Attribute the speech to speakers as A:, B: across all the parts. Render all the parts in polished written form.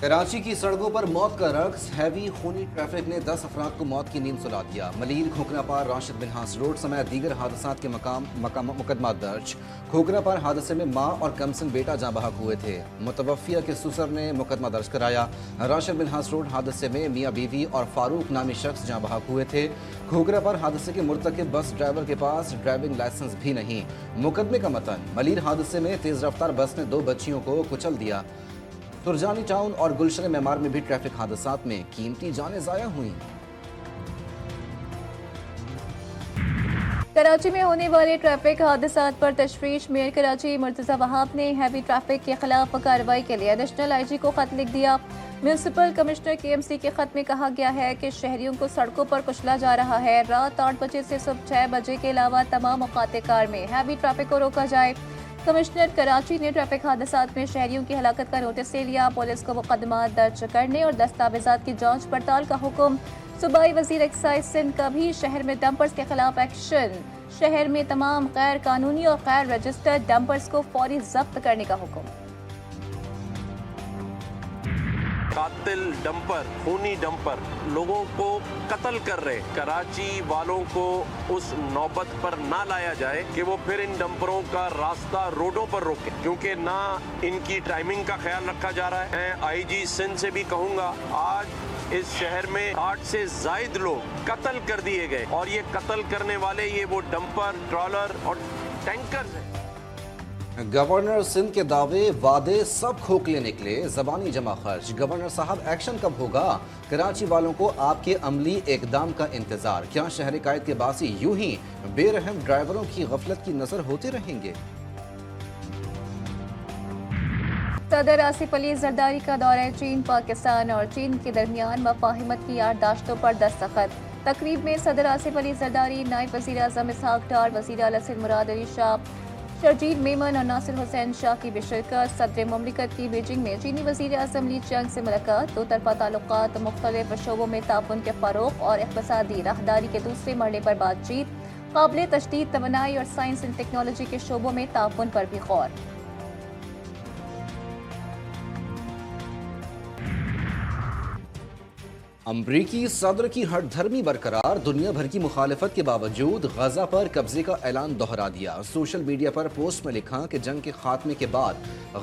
A: کراچی کی سڑکوں پر موت کا رقص، ہیوی خونی ٹریفک نے 10 افراد کو موت کی نیند سلا دیا۔ ملیل، کھوکھرا پار، راشد منہاس روڈ سمیت دیگر حادثات کے مقدمات درج۔ کھوکھرا پار حادثے میں ماں اور کمسن بیٹا جاں بحق ہوئے تھے۔ متوفیہ کے سسر نے مقدمہ درج کرایا۔ راشد منہاس روڈ حادثے میں میاں بیوی اور فاروق نامی شخص جاں بحق ہوئے تھے۔ کھوکھرا پار حادثے کے مرتکب بس ڈرائیور کے پاس ڈرائیونگ لائسنس بھی نہیں۔ مقدمے کا متن: ملیل حادثے میں تیز رفتار بس نے 2 بچیوں کو کچل دیا۔ ترجانی ٹاؤن اور گلشن معمار میں بھی ٹریفک حادثات میں قیمتی جانیں ضائع ہوئیں۔
B: کراچی میں ہونے والے ٹریفک حادثات پر تشویش۔ میئر کراچی مرتضی وہاب نے ہیوی ٹریفک کے خلاف کارروائی کے لیے ایڈیشنل آئی جی کو خط لکھ دیا۔ میونسپل کمشنر کے ایم سی کے خط میں کہا گیا ہے کہ شہریوں کو سڑکوں پر کچلا جا رہا ہے۔ رات 8 بجے سے صبح 6 بجے کے علاوہ تمام اوقات کار میں ہیوی ٹریفک کو روکا جائے۔ کمشنر کراچی نے ٹریفک حادثات میں شہریوں کی ہلاکت کا نوٹس لے لیا۔ پولیس کو مقدمات درج کرنے اور دستاویزات کی جانچ پڑتال کا حکم۔ صوبائی وزیر ایکسائز سندھ کا بھی شہر میں ڈمپرز کے خلاف ایکشن۔ شہر میں تمام غیر قانونی اور غیر رجسٹرڈ ڈمپرز کو فوری ضبط کرنے کا حکم۔
C: قاتل ڈمپر، خونی ڈمپر لوگوں کو قتل کر رہے، کراچی والوں کو اس نوبت پر نہ لایا جائے کہ وہ پھر ان ڈمپروں کا راستہ روڈوں پر روکیں، کیونکہ نہ ان کی ٹائمنگ کا خیال رکھا جا رہا ہے۔ میں آئی جی سندھ سے بھی کہوں گا، آج اس شہر میں 8 سے زائد لوگ قتل کر دیے گئے، اور یہ قتل کرنے والے یہ وہ ڈمپر، ٹرالر اور ٹینکرز ہیں۔
A: گورنر سندھ کے دعوے وعدے سب کھوکھلے نکلے، زبانی جمع خرچ۔ گورنر صاحب ایکشن کب ہوگا؟ کراچی والوں کو آپ کے عملی اقدام کا انتظار۔ کیا شہر قائد کے باسی یوں ہی بے رحم ڈرائیوروں کی غفلت کی نظر ہوتے رہیں گے؟
B: صدر آصف علی زرداری کا دورہ چین۔ پاکستان اور چین کے درمیان مفاہمت کی یادداشتوں پر دستخط۔ تقریب میں صدر آصف علی زرداری، نائب وزیر اعظم اسحاق ڈار، وزیر اعلیٰ سندھ مراد علی شاہ، شرجیل میمن اور ناصر حسین شاہ کی بھی شرکت۔ صدر مملکت کی بیجنگ میں چینی وزیر اعظم لی چینگ سے ملاقات۔ 2 طرفہ تعلقات، مختلف شعبوں میں تعاون کے فروغ اور اقتصادی راہداری کے دوسرے مرحلے پر بات چیت۔ قابل تجدید توانائی اور سائنس اینڈ ٹیکنالوجی کے شعبوں میں تعاون پر بھی غور۔
A: امریکی صدر کی ہٹ دھرمی برقرار، دنیا بھر کی مخالفت کے باوجود غزہ پر قبضے کا اعلان دہرا دیا۔ سوشل میڈیا پر پوسٹ میں لکھا کہ جنگ کے خاتمے کے بعد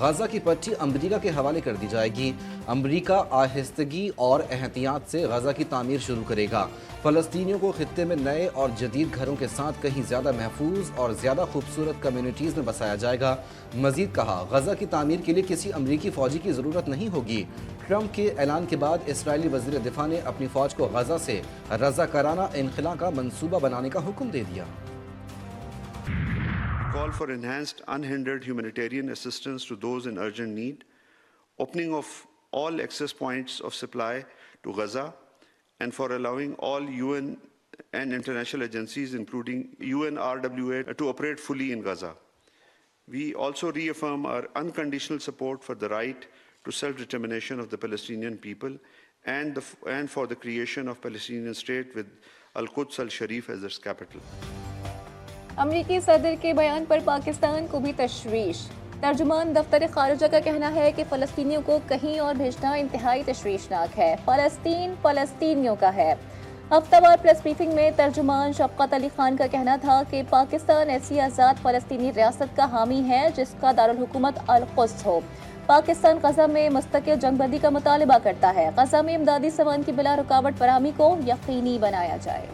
A: غزہ کی پٹی امریکہ کے حوالے کر دی جائے گی۔ امریکہ آہستگی اور احتیاط سے غزہ کی تعمیر شروع کرے گا۔ فلسطینیوں کو خطے میں نئے اور جدید گھروں کے ساتھ کہیں زیادہ محفوظ اور زیادہ خوبصورت کمیونٹیز میں بسایا جائے گا۔ مزید کہا، غزہ کی تعمیر کے لیے کسی امریکی فوجی کی ضرورت نہیں ہوگی۔ ٹرمپ کے اعلان کے بعد اسرائیلی وزیر دفاع نے اپنی فوج کو غزہ سے رضاکارانہ انخلاء کا منصوبہ بنانے کا حکم دے دیا۔
D: Call for enhanced unhindered humanitarian assistance to those in urgent need, opening of all access points of supply to Gaza, and for allowing all UN and international agencies, including UNRWA, to operate fully in Gaza. We also reaffirm our unconditional support for the right to self-determination of the Palestinian people and for the creation of Palestinian state with Al-Quds al-Sharif as its capital.
B: امریکی صدر کے بیان پر پاکستان کو بھی تشویش۔ ترجمان دفتر خارجہ کا کہنا ہے کہ فلسطینیوں کو کہیں اور بھیجنا انتہائی تشویشناک ہے۔ فلسطین فلسطینیوں کا ہے۔ ہفتہ وار پریس بریفنگ میں ترجمان شفقت علی خان کا کہنا تھا کہ پاکستان ایسی آزاد فلسطینی ریاست کا حامی ہے جس کا دارالحکومت القدس ہو۔ پاکستان غزہ میں مستقل جنگ بندی کا مطالبہ کرتا ہے۔ غزہ میں امدادی سامان کی بلا رکاوٹ فراہمی کو یقینی بنایا جائے۔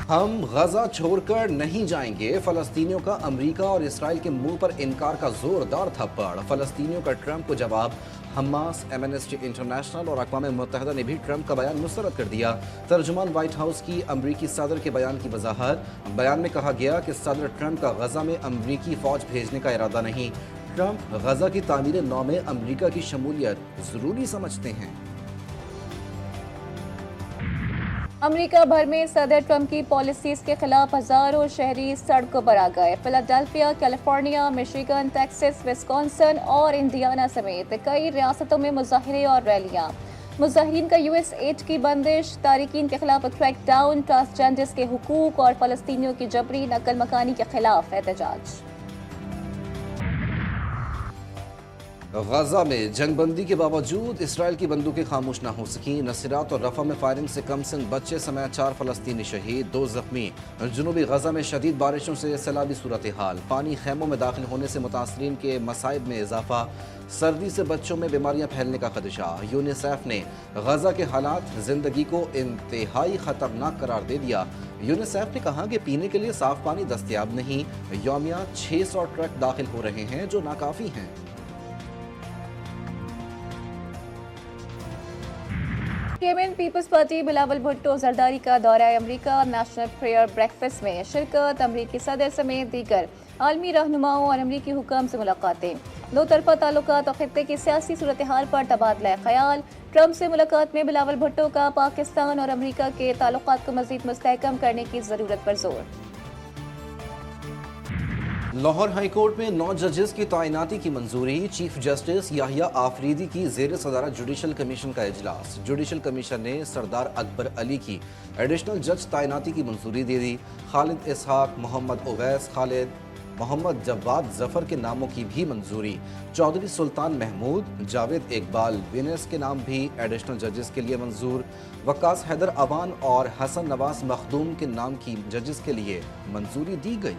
A: ہم غزہ چھوڑ کر نہیں جائیں گے، فلسطینیوں کا امریکہ اور اسرائیل کے منہ پر انکار کا زوردار تھپڑ۔ فلسطینیوں کا ٹرمپ کو جواب۔ حماس، ایمنسٹی انٹرنیشنل اور اقوام متحدہ نے بھی ٹرمپ کا بیان مسترد کر دیا۔ ترجمان وائٹ ہاؤس کی امریکی صدر کے بیان کی وضاحت۔ بیان میں کہا گیا کہ صدر ٹرمپ کا غزہ میں امریکی فوج بھیجنے کا ارادہ نہیں۔ ٹرمپ غزہ کی تعمیر نو میں امریکہ کی شمولیت ضروری سمجھتے ہیں۔
B: امریکہ بھر میں صدر ٹرمپ کی پالیسیز کے خلاف ہزاروں شہری سڑکوں پر آ گئے۔ فلاڈیلفیا، کیلیفورنیا، میشیگن، ٹیکساس، وسکونسن اور انڈیانا سمیت کئی ریاستوں میں مظاہرے اور ریلیاں۔ مظاہرین کا US ایڈ کی بندش، تارکین کے خلاف کریک ڈاؤن، ٹرانسجینڈرز کے حقوق اور فلسطینیوں کی جبری نقل مکانی کے خلاف احتجاج۔
A: غزہ میں جنگ بندی کے باوجود اسرائیل کی بندوقیں خاموش نہ ہو سکیں. نصیرات اور رفح میں فائرنگ سے کم سن بچے سمیت 4 فلسطینی شہید، 2 زخمی. جنوبی غزہ میں شدید بارشوں سے سیلابی صورتحال، پانی خیموں میں داخل ہونے سے متاثرین کے مصائب میں اضافہ، سردی سے بچوں میں بیماریاں پھیلنے کا خدشہ. یونیسیف نے غزہ کے حالات زندگی کو انتہائی خطرناک قرار دے دیا. یونیسیف نے کہا کہ پینے کے لیے صاف پانی دستیاب نہیں، یومیہ 600 ٹرک داخل ہو رہے ہیں جو ناکافی ہیں.
B: یمن پیپلز پارٹی بلاول بھٹو زرداری کا دورہ امریکہ، نیشنل پریئر بریکفسٹ میں شرکت، امریکی صدر سمیت دیگر عالمی رہنماؤں اور امریکی حکام سے ملاقاتیں. دو طرفہ تعلقات اور خطے کی سیاسی صورتحال پر تبادلہ خیال. ٹرمپ سے ملاقات میں بلاول بھٹو کا پاکستان اور امریکہ کے تعلقات کو مزید مستحکم کرنے کی ضرورت پر زور.
A: لاہور ہائی کورٹ میں 9 ججز کی تعیناتی کی منظوری. چیف جسٹس یحییٰ آفریدی کی زیر صدارت جوڈیشل کمیشن کا اجلاس. جوڈیشل کمیشن نے سردار اکبر علی کی ایڈیشنل جج تعیناتی کی منظوری دے دی. خالد اسحاق، محمد اویس خالد، محمد جواد ظفر کے ناموں کی بھی منظوری. چودھری سلطان محمود، جاوید اقبال وینس کے نام بھی ایڈیشنل ججز کے لیے منظور. وقاص حیدر اوان اور حسن نواز مخدوم کے نام کی ججز کے لیے منظوری دی گئی.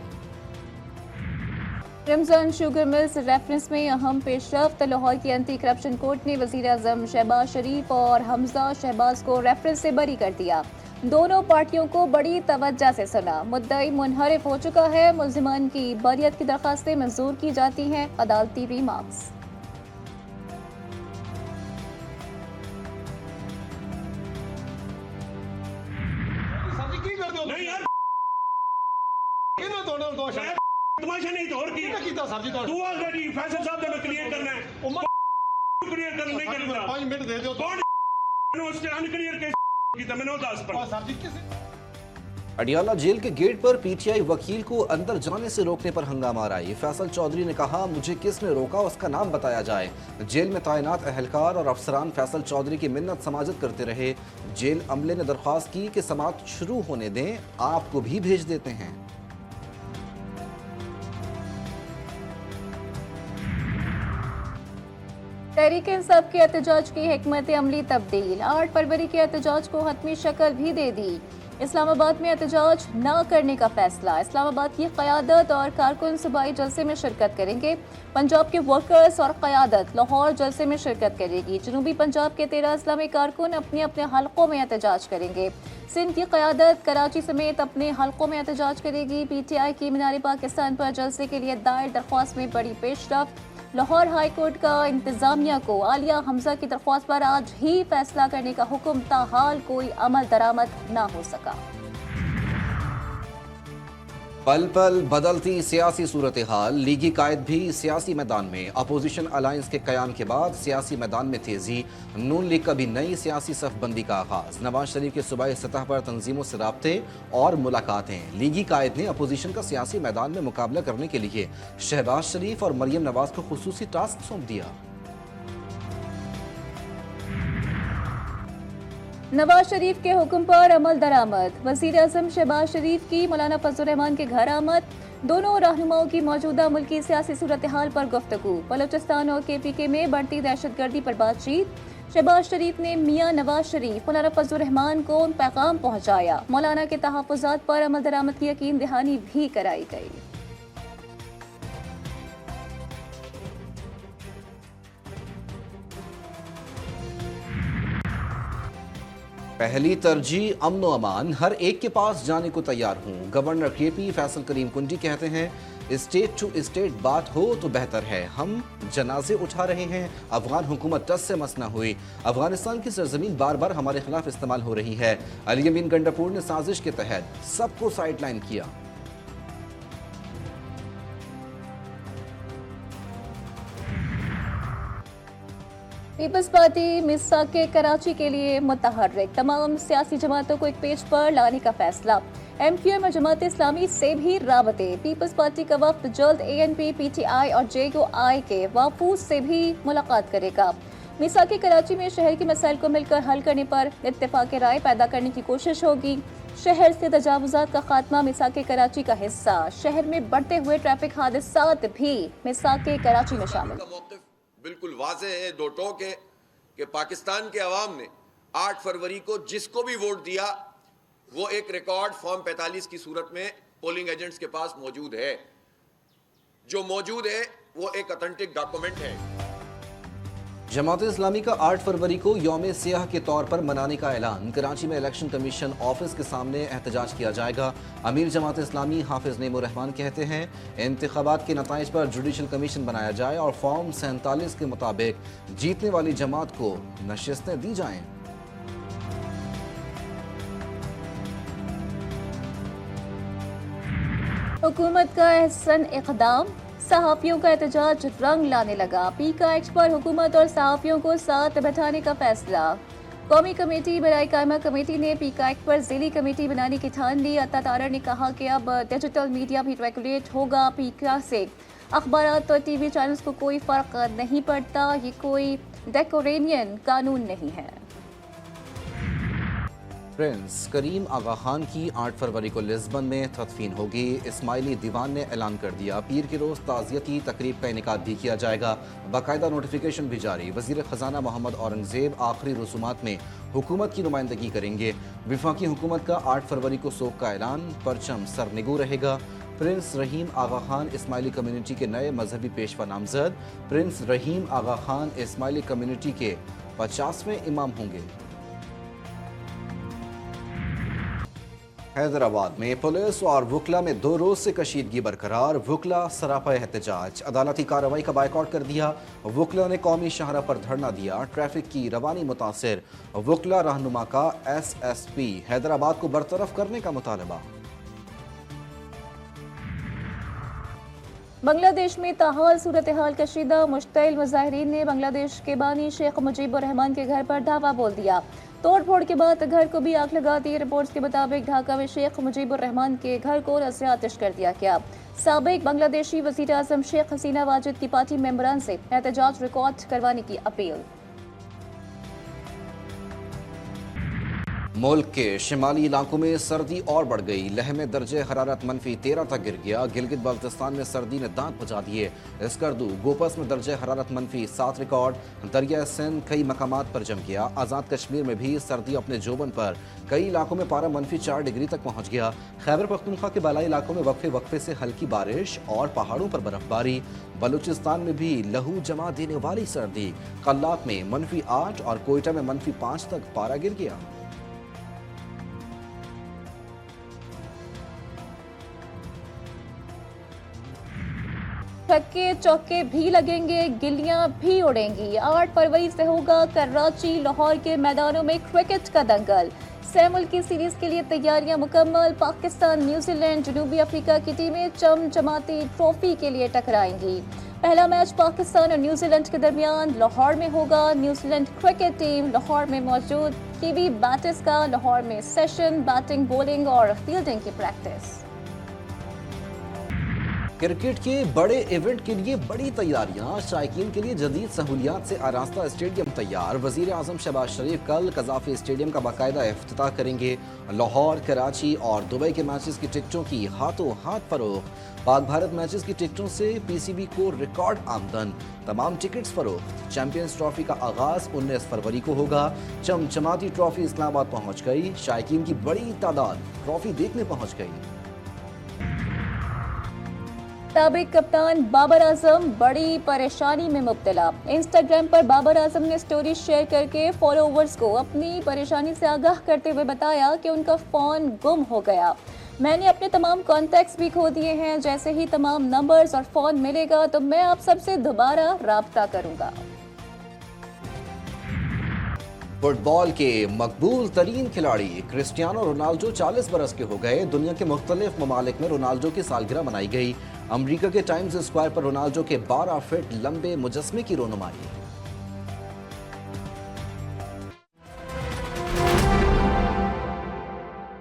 B: رمضان شوگر ملز ریفرنس میں اہم پیش رفت. لاہور کی اینٹی کرپشن کورٹ نے وزیر اعظم شہباز شریف اور حمزہ شہباز کو ریفرنس سے بری کر دیا. دونوں پارٹیوں کو بڑی توجہ سے سنا. مدعی منحرف ہو چکا ہے. ملزمان کی بریت کی درخواستیں منظور کی جاتی ہیں. عدالتی ریمارکس.
E: تماشا نہیں تو اور کی تو آلریڈی فیصل صاحب نے کلیئر کرنا ہے، کلیئر کرنا نہیں کرنا 5 منٹ دے دو. کون اس نے ان کلیئر کیس کی تو میں نے اداس پر.
A: اڈیالہ جیل کے گیٹ پر پی ٹی آئی وکیل کو اندر جانے سے روکنے پر ہنگامہ آرائی. فیصل چودھری نے کہا مجھے کس نے روکا اس کا نام بتایا جائے. جیل میں تعینات اہلکار اور افسران فیصل چودھری کی منت سماجت کرتے رہے. جیل عملے نے درخواست کی کہ سماعت شروع ہونے دیں، آپ کو بھی بھیج دیتے ہیں.
B: تحریک انصاف کے احتجاج کی حکمت عملی تبدیل. 8 فروری کے احتجاج کو حتمی شکل بھی دے دی. اسلام آباد میں احتجاج نہ کرنے کا فیصلہ. اسلام آباد کی قیادت اور کارکن صوبائی جلسے میں شرکت کریں گے. پنجاب کے ورکرز اور قیادت لاہور جلسے میں شرکت کرے گی. جنوبی پنجاب کے 13 اسلامی کارکن اپنے اپنے حلقوں میں احتجاج کریں گے. سندھ کی قیادت کراچی سمیت اپنے حلقوں میں احتجاج کرے گی. پی ٹی آئی کی مینار پاکستان پر جلسے کے لیے دائر درخواست میں بڑی پیش رفت. لاہور ہائی کورٹ کا انتظامیہ کو عالیہ حمزہ کی درخواست پر آج ہی فیصلہ کرنے کا حکم، تاحال کوئی عمل درآمد نہ ہو سکا.
A: پل پل بدلتی سیاسی صورتحال. لیگی قائد بھی سیاسی میدان میں. اپوزیشن الائنس کے قیام کے بعد سیاسی میدان میں تیزی. نون لیگ کا بھی نئی سیاسی صف بندی کا آغاز. نواز شریف کے صوبائی سطح پر تنظیموں سے رابطے اور ملاقاتیں. لیگی قائد نے اپوزیشن کا سیاسی میدان میں مقابلہ کرنے کے لیے شہباز شریف اور مریم نواز کو خصوصی ٹاسک سونپ دیا.
B: نواز شریف کے حکم پر عمل درآمد. وزیر اعظم شہباز شریف کی مولانا فضل الرحمان کے گھر آمد. دونوں رہنماؤں کی موجودہ ملکی سیاسی صورتحال پر گفتگو. بلوچستان اور کے پی کے میں بڑھتی دہشت گردی پر بات چیت. شہباز شریف نے میاں نواز شریف مولانا فضل الرحمان کو پیغام پہنچایا. مولانا کے تحفظات پر عمل درآمد کی یقین دہانی بھی کرائی گئی.
A: پہلی ترجیح امن و امان. ہر ایک کے پاس جانے کو تیار ہوں. گورنر کے پی فیصل کریم کنڈی کہتے ہیں اسٹیٹ ٹو اسٹیٹ بات ہو تو بہتر ہے. ہم جنازے اٹھا رہے ہیں. افغان حکومت ٹس سے مس نہ ہوئی. افغانستان کی سرزمین بار بار ہمارے خلاف استعمال ہو رہی ہے. علی امین گنڈاپور نے سازش کے تحت سب کو سائیڈ لائن کیا.
B: پیپلز پارٹی میثاق کراچی کے لیے متحرک. تمام سیاسی جماعتوں کو ایک پیج پر لانے کا فیصلہ. ایم کیو ایم اور جماعت اسلامی سے بھی رابطے. پیپلز پارٹی کا وفد جلد اے این پی، پی ٹی آئی اور جے یو آئی کے وفود سے بھی ملاقات کرے گا. میثاق کراچی میں شہر کے مسائل کو مل کر حل کرنے پر اتفاق رائے پیدا کرنے کی کوشش ہوگی. شہر سے تجاوزات کا خاتمہ میثاق کراچی کا حصہ. شہر میں بڑھتے ہوئے ٹریفک حادثات بھی میثاق کراچی میں شامل.
F: بالکل واضح ہے دو ٹوک ہے کہ پاکستان کے عوام نے 8 فروری کو جس کو بھی ووٹ دیا وہ ایک ریکارڈ فارم 45 کی صورت میں پولنگ ایجنٹس کے پاس موجود ہے. جو موجود ہے وہ ایک اتھینٹک ڈاکومنٹ ہے.
A: جماعت اسلامی کا 8 فروری کو یوم سیاہ کے طور پر منانے کا اعلان. کراچی میں الیکشن کمیشن آفس کے سامنے احتجاج کیا جائے گا. امیر جماعت اسلامی حافظ نعیم الرحمان کہتے ہیں انتخابات کے نتائج پر جوڈیشل کمیشن بنایا جائے اور فارم 47 کے مطابق جیتنے والی جماعت کو نشستیں دی جائیں.
B: حکومت کا احسن اقدام، صحافیوں کا احتجاج رنگ لانے لگا. پیکا ایکٹ پر حکومت اور صحافیوں کو ساتھ بٹھانے کا فیصلہ. قومی کمیٹی برائے قائمہ کمیٹی نے پیکا ایکٹ پر ذیلی کمیٹی بنانے کی ٹھان لی. عطا تارڑ نے کہا کہ اب ڈیجیٹل میڈیا بھی ریگولیٹ ہوگا. پیکا سے اخبارات اور ٹی وی چینلز کو کوئی فرق نہیں پڑتا. یہ کوئی ڈیکورینین قانون نہیں ہے.
A: پرنس کریم آغا خان کی 8 فروری کو لسبن میں تدفین ہوگی. اسماعیلی دیوان نے اعلان کر دیا پیر کے روز تعزیتی تقریب کا انعقاد بھی کیا جائے گا. باقاعدہ نوٹیفیکیشن بھی جاری. وزیر خزانہ محمد اورنگزیب آخری رسومات میں حکومت کی نمائندگی کریں گے. وفاقی حکومت کا 8 فروری کو سوگ کا اعلان. پرچم سرنگو رہے گا. پرنس رحیم آغا خان اسماعیلی کمیونٹی کے نئے مذہبی پیشوا نامزد. پرنس رحیم آغا خان اسماعیلی کمیونٹی کے 50ویں امام ہوں گے. حیدرآباد میں پولیس اور وکلا میں 2 روز سے کشیدگی برقرار. وکلا سراپا احتجاج، عدالتی کارروائی کا بائیکاٹ کر دیا. وکلا نے قومی شاہراہ پر دھرنا دیا. ٹریفک کی روانی متاثر. وکلا رہنما کا ایس ایس پی حیدرآباد کو برطرف کرنے کا مطالبہ.
B: بنگلہ دیش میں تاحال صورتحال کشیدہ. مشتعل مظاہرین نے بنگلہ دیش کے بانی شیخ مجیب الرحمان کے گھر پر دھاوا بول دیا. توڑ پھوڑ کے بعد گھر کو بھی آگ لگا دی. رپورٹس کے مطابق ڈھاکہ میں شیخ مجیب الرحمان کے گھر کو رسے آتش کر دیا گیا. سابق بنگلہ دیشی وزیر اعظم شیخ حسینہ واجد کی پارٹی ممبران سے احتجاج ریکارڈ کروانے کی اپیل.
A: ملک کے شمالی علاقوں میں سردی اور بڑھ گئی. لہ میں درجہ حرارت -13 تک گر گیا. گلگت بلتستان میں سردی نے دانت بجا دیے. اسکردو گوپس میں درجہ حرارت -7 ریکارڈ. دریائے سندھ کئی مقامات پر جم گیا. آزاد کشمیر میں بھی سردی اپنے جوبن پر. کئی علاقوں میں پارہ -4 ڈگری تک پہنچ گیا. خیبر پختونخوا کے بالائی علاقوں میں وقفے سے ہلکی بارش اور پہاڑوں پر برف باری. بلوچستان میں بھی لہو جما دینے والی سردی. قلات میں -8 اور کوئٹہ میں -5 تک پارہ گر گیا.
B: چھکے چوکے بھی لگیں گے، گلیاں بھی اڑیں گی. 8 فروری سے ہوگا کراچی لاہور کے میدانوں میں کرکٹ کا دنگل. سہ ملکی سیریز کے لیے تیاریاں مکمل. پاکستان، نیوزی لینڈ، جنوبی افریقہ کی ٹیمیں چمچماتی ٹرافی کے لیے ٹکرائیں گی. پہلا میچ پاکستان اور نیوزی لینڈ کے درمیان لاہور میں ہوگا. New Zealand cricket team Lahore میں موجود. کیوی بیٹرز کا لاہور میں سیشن. بیٹنگ، بولنگ اور فیلڈنگ کی پریکٹس.
A: کرکٹ کے بڑے ایونٹ کے لیے بڑی تیاریاں. شائقین کے لیے جدید سہولیات سے آراستہ اسٹیڈیم تیار. وزیر اعظم شہباز شریف کل قذافی اسٹیڈیم کا باقاعدہ افتتاح کریں گے. لاہور، کراچی اور دبئی کے میچز کی ٹکٹوں کی ہاتھوں ہاتھ فروخت. پاک بھارت میچز کی ٹکٹوں سے پی سی بی کو ریکارڈ آمدن. تمام ٹکٹس فروخت. چیمپئنز ٹرافی کا آغاز 19 فروری کو ہوگا. چمچماتی ٹرافی اسلام آباد پہنچ گئی. شائقین کی بڑی تعداد ٹرافی دیکھنے پہنچ گئی.
B: سابق کپتان بابر اعظم بڑی پریشانی میں مبتلا. انسٹاگرام پر بابر اعظم نے سٹوری شیئر کر کے فالوورز کو اپنی پریشانی سے آگاہ کرتے ہوئے بتایا کہ ان کا فون گم ہو گیا. میں نے اپنے تمام کانٹیکٹس بھی کھو دیے ہیں. جیسے ہی تمام نمبرز اور فون ملے گا تو میں آپ سب سے دوبارہ رابطہ کروں گا.
A: فٹ بال کے مقبول ترین کھلاڑی کرسٹیانو رونالڈو 40 برس کے ہو گئے. دنیا کے مختلف ممالک میں رونالڈو کی سالگرہ منائی گئی. امریکہ کے ٹائمز اسکوائر پر رونالڈو کے 12 فٹ لمبے مجسمے کی رونمائی.